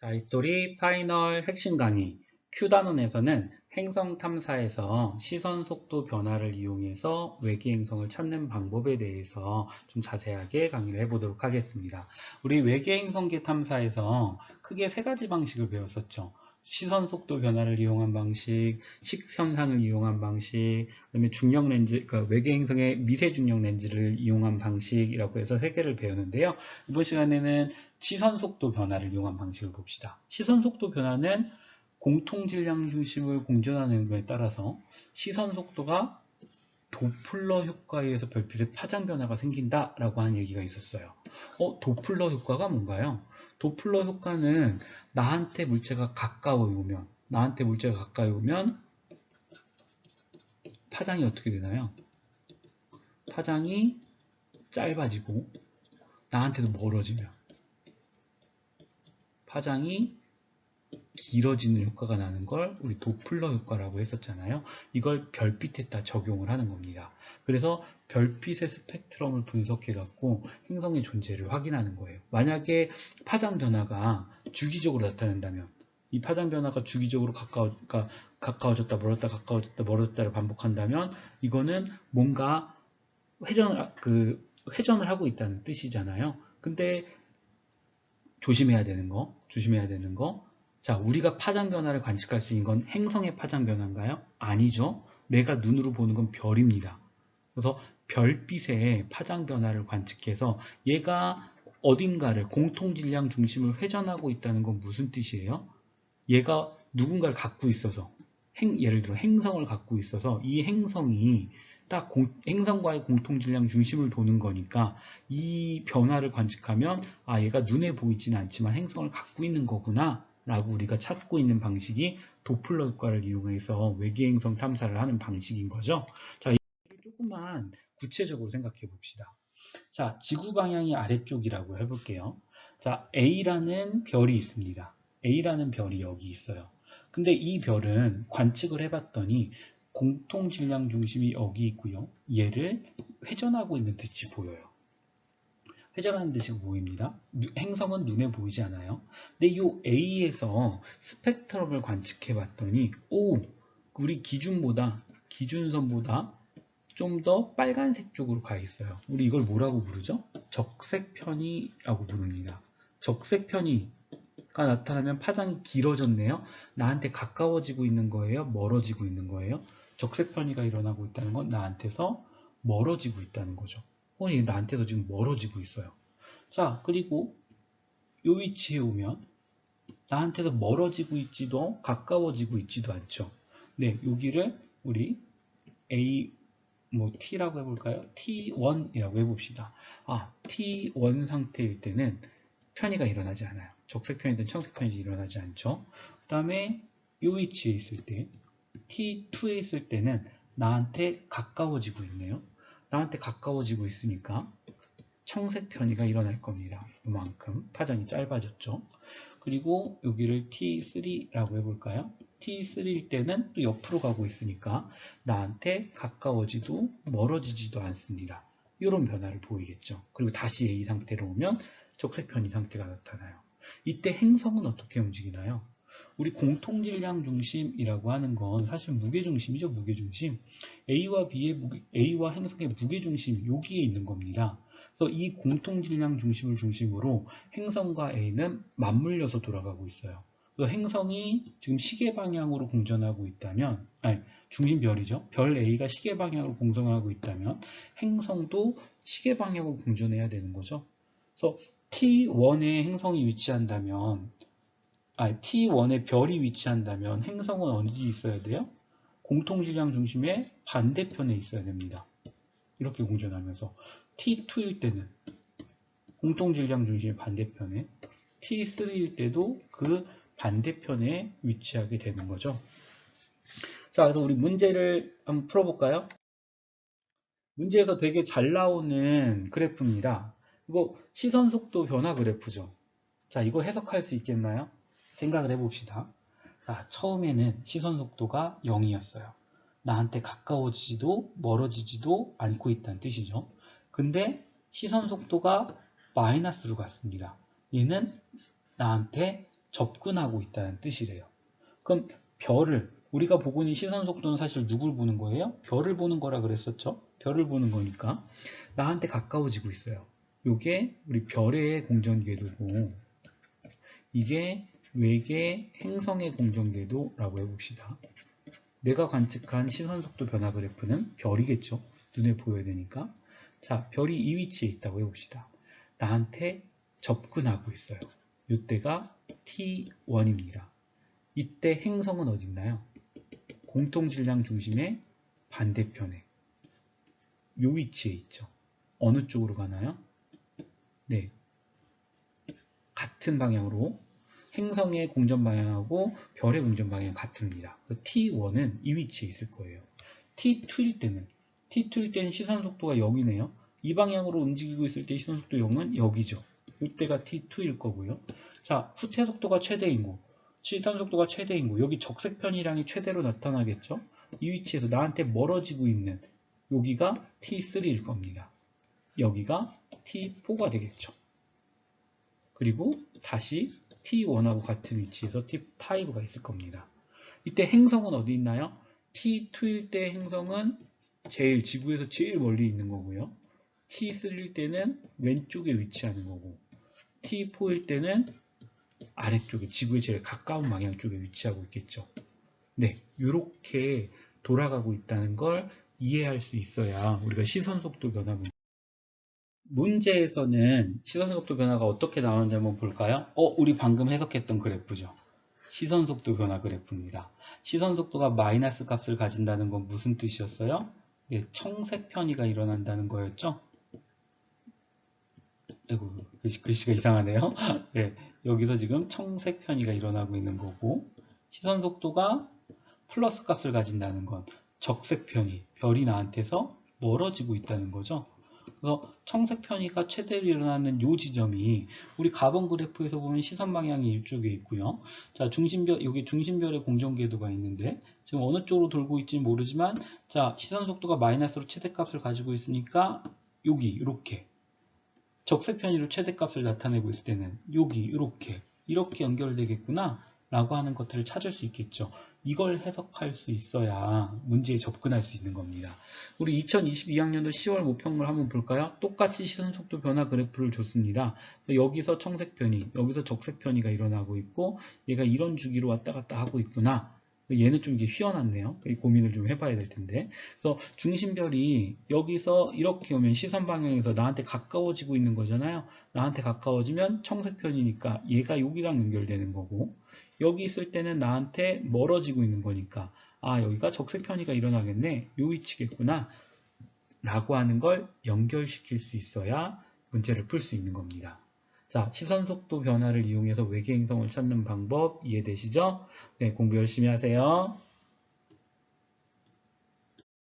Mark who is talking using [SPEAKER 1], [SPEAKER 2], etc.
[SPEAKER 1] 자, 이스토리 파이널 핵심 강의 Q단원에서는 행성 탐사에서 시선 속도 변화를 이용해서 외계 행성을 찾는 방법에 대해서 좀 자세하게 강의를 해보도록 하겠습니다. 우리 외계 행성계 탐사에서 크게 세 가지 방식을 배웠었죠. 시선 속도 변화를 이용한 방식, 식현상을 이용한 방식, 그다음에 중력 렌즈, 그러니까 외계 행성의 미세 중력 렌즈를 이용한 방식이라고 해서 세 개를 배우는데요. 이번 시간에는 시선 속도 변화를 이용한 방식을 봅시다. 시선 속도 변화는 공통 질량 중심을 공전하는 것에 따라서 시선 속도가 도플러 효과에 의해서 별빛의 파장 변화가 생긴다라고 하는 얘기가 있었어요. 도플러 효과가 뭔가요? 도플러 효과는 나한테 물체가 가까이 오면 파장이 어떻게 되나요? 파장이 짧아지고 나한테도 멀어지면 파장이 길어지는 효과가 나는 걸 우리 도플러 효과라고 했었잖아요. 이걸 별빛에다 적용을 하는 겁니다. 그래서 별빛의 스펙트럼을 분석해 갖고 행성의 존재를 확인하는 거예요. 만약에 파장 변화가 주기적으로 나타난다면 이 파장 변화가 주기적으로 가까워졌다 멀었다 가까워졌다 멀었다를 반복한다면 이거는 뭔가 회전을 하고 있다는 뜻이잖아요. 근데 조심해야 되는 거. 자, 우리가 파장 변화를 관측할 수 있는 건 행성의 파장 변화인가요? 아니죠. 내가 눈으로 보는 건 별입니다. 그래서 별빛의 파장 변화를 관측해서 얘가 어딘가를 공통질량 중심을 회전하고 있다는 건 무슨 뜻이에요? 얘가 누군가를 갖고 있어서 예를 들어 행성을 갖고 있어서 이 행성이 딱 행성과의 공통질량 중심을 도는 거니까 이 변화를 관측하면 얘가 눈에 보이지는 않지만 행성을 갖고 있는 거구나 라고 우리가 찾고 있는 방식이 도플러 효과를 이용해서 외계 행성 탐사를 하는 방식인 거죠. 자, 이를 조금만 구체적으로 생각해 봅시다. 자, 지구 방향이 아래쪽이라고 해볼게요. 자, A라는 별이 있습니다. A라는 별이 여기 있어요. 근데 이 별은 관측을 해봤더니 공통 질량 중심이 여기 있고요. 얘를 회전하고 있는 듯이 보여요. 회전하는 듯이 보입니다. 행성은 눈에 보이지 않아요. 근데 이 A에서 스펙트럼을 관측해 봤더니 우리 기준선보다 좀 더 빨간색 쪽으로 가 있어요. 우리 이걸 뭐라고 부르죠? 적색편이라고 부릅니다. 적색편이가 나타나면 파장이 길어졌네요. 나한테 가까워지고 있는 거예요? 멀어지고 있는 거예요? 적색편이가 일어나고 있다는 건 나한테서 멀어지고 있다는 거죠. 얘 나한테서 지금 멀어지고 있어요. 자, 그리고 이 위치에 오면 나한테서 멀어지고 있지도 가까워지고 있지도 않죠. 네, 여기를 우리 A T라고 해볼까요? T1이라고 해봅시다. T1 상태일 때는 편의가 일어나지 않아요. 적색 편이든 청색 편이든 일어나지 않죠. 그 다음에 이 위치에 있을 때 T2에 있을 때는 나한테 가까워지고 있네요. 나한테 가까워지고 있으니까 청색 편의가 일어날 겁니다. 이만큼 파장이 짧아졌죠. 그리고 여기를 T3라고 해볼까요? T3일 때는 또 옆으로 가고 있으니까 나한테 가까워지도 멀어지지도 않습니다. 이런 변화를 보이겠죠. 그리고 다시 A 상태로 오면 적색 편의 상태가 나타나요. 이때 행성은 어떻게 움직이나요? 우리 공통질량 중심이라고 하는 건 사실 무게중심이죠. 무게중심. A와 행성의 무게중심 여기에 있는 겁니다. 그래서 이 공통질량 중심을 중심으로 행성과 A는 맞물려서 돌아가고 있어요. 그래서 행성이 지금 시계 방향으로 공전하고 있다면, 중심별이죠. 별 A가 시계 방향으로 공전하고 있다면 행성도 시계 방향으로 공전해야 되는 거죠. 그래서 T1에 행성이 위치한다면, T1에 별이 위치한다면 행성은 어디 있어야 돼요? 공통질량 중심의 반대편에 있어야 됩니다. 이렇게 공전하면서 T2일 때는 공통질량 중심의 반대편에, T3일 때도 그 반대편에 위치하게 되는 거죠. 자, 그래서 우리 문제를 한번 풀어볼까요? 문제에서 되게 잘 나오는 그래프입니다. 이거 시선 속도 변화 그래프죠. 자, 이거 해석할 수 있겠나요? 생각을 해봅시다. 자, 처음에는 시선 속도가 0이었어요. 나한테 가까워지지도 멀어지지도 않고 있다는 뜻이죠. 근데 시선 속도가 마이너스로 갔습니다. 얘는 나한테 접근하고 있다는 뜻이래요. 그럼 별을 우리가 보고 있는 시선 속도는 사실 누굴 보는 거예요? 별을 보는 거라 그랬었죠? 별을 보는 거니까 나한테 가까워지고 있어요. 이게 우리 별의 공전궤도고 이게 외계 행성의 공전궤도라고 해봅시다. 내가 관측한 시선속도 변화 그래프는 별이겠죠. 눈에 보여야 되니까. 자, 별이 이 위치에 있다고 해봅시다. 나한테 접근하고 있어요. 이때가 T1입니다. 이때 행성은 어디 있나요? 공통질량 중심의 반대편에 이 위치에 있죠. 어느 쪽으로 가나요? 네, 같은 방향으로 행성의 공전 방향하고 별의 공전 방향이 같습니다. T1은 이 위치에 있을 거예요. T2일 때는 시선 속도가 0이네요. 이 방향으로 움직이고 있을 때 시선 속도 0은 여기죠. 이때가 T2일 거고요. 자, 후퇴 속도가 최대인 곳, 시선 속도가 최대인 곳, 여기 적색 편이량이 최대로 나타나겠죠. 이 위치에서 나한테 멀어지고 있는 여기가 T3일 겁니다. 여기가 T4가 되겠죠. 그리고 다시 T1하고 같은 위치에서 T5가 있을 겁니다. 이때 행성은 어디 있나요? T2일 때 행성은 지구에서 제일 멀리 있는 거고요. T3일 때는 왼쪽에 위치하는 거고 T4일 때는 아래쪽에 지구에 제일 가까운 방향 쪽에 위치하고 있겠죠. 네, 이렇게 돌아가고 있다는 걸 이해할 수 있어야 우리가 시선속도 변화 문제에서는 시선속도 변화가 어떻게 나오는지 한번 볼까요? 우리 방금 해석했던 그래프죠. 시선속도 변화 그래프입니다. 시선속도가 마이너스 값을 가진다는 건 무슨 뜻이었어요? 네, 청색 편이가 일어난다는 거였죠? 아이고, 글씨가 이상하네요. 네, 여기서 지금 청색 편이가 일어나고 있는 거고 시선속도가 플러스 값을 가진다는 건 적색 편이, 별이 나한테서 멀어지고 있다는 거죠. 그래서 청색 편이가 최대로 일어나는 이 지점이 우리 가번 그래프에서 보면 시선 방향이 이쪽에 있고요. 자, 여기 중심별의 공전궤도가 있는데 지금 어느 쪽으로 돌고 있지는 모르지만 자, 시선 속도가 마이너스로 최대값을 가지고 있으니까 여기 이렇게 적색 편이로 최대값을 나타내고 있을 때는 여기 이렇게 연결되겠구나 라고 하는 것들을 찾을 수 있겠죠. 이걸 해석할 수 있어야 문제에 접근할 수 있는 겁니다. 우리 2022학년도 10월 모평물 한번 볼까요? 똑같이 시선속도 변화 그래프를 줬습니다. 여기서 청색 편이, 여기서 적색 편이가 일어나고 있고 얘가 이런 주기로 왔다 갔다 하고 있구나. 얘는 좀 이게 휘어났네요. 고민을 좀 해봐야 될 텐데. 그래서 중심별이 여기서 이렇게 오면 시선 방향에서 나한테 가까워지고 있는 거잖아요. 나한테 가까워지면 청색 편이니까 얘가 여기랑 연결되는 거고 여기 있을 때는 나한테 멀어지고 있는 거니까 아, 여기가 적색 편이가 일어나겠네. 요 위치겠구나. 라고 하는 걸 연결시킬 수 있어야 문제를 풀 수 있는 겁니다. 자, 시선 속도 변화를 이용해서 외계 행성을 찾는 방법 이해되시죠? 네, 공부 열심히 하세요.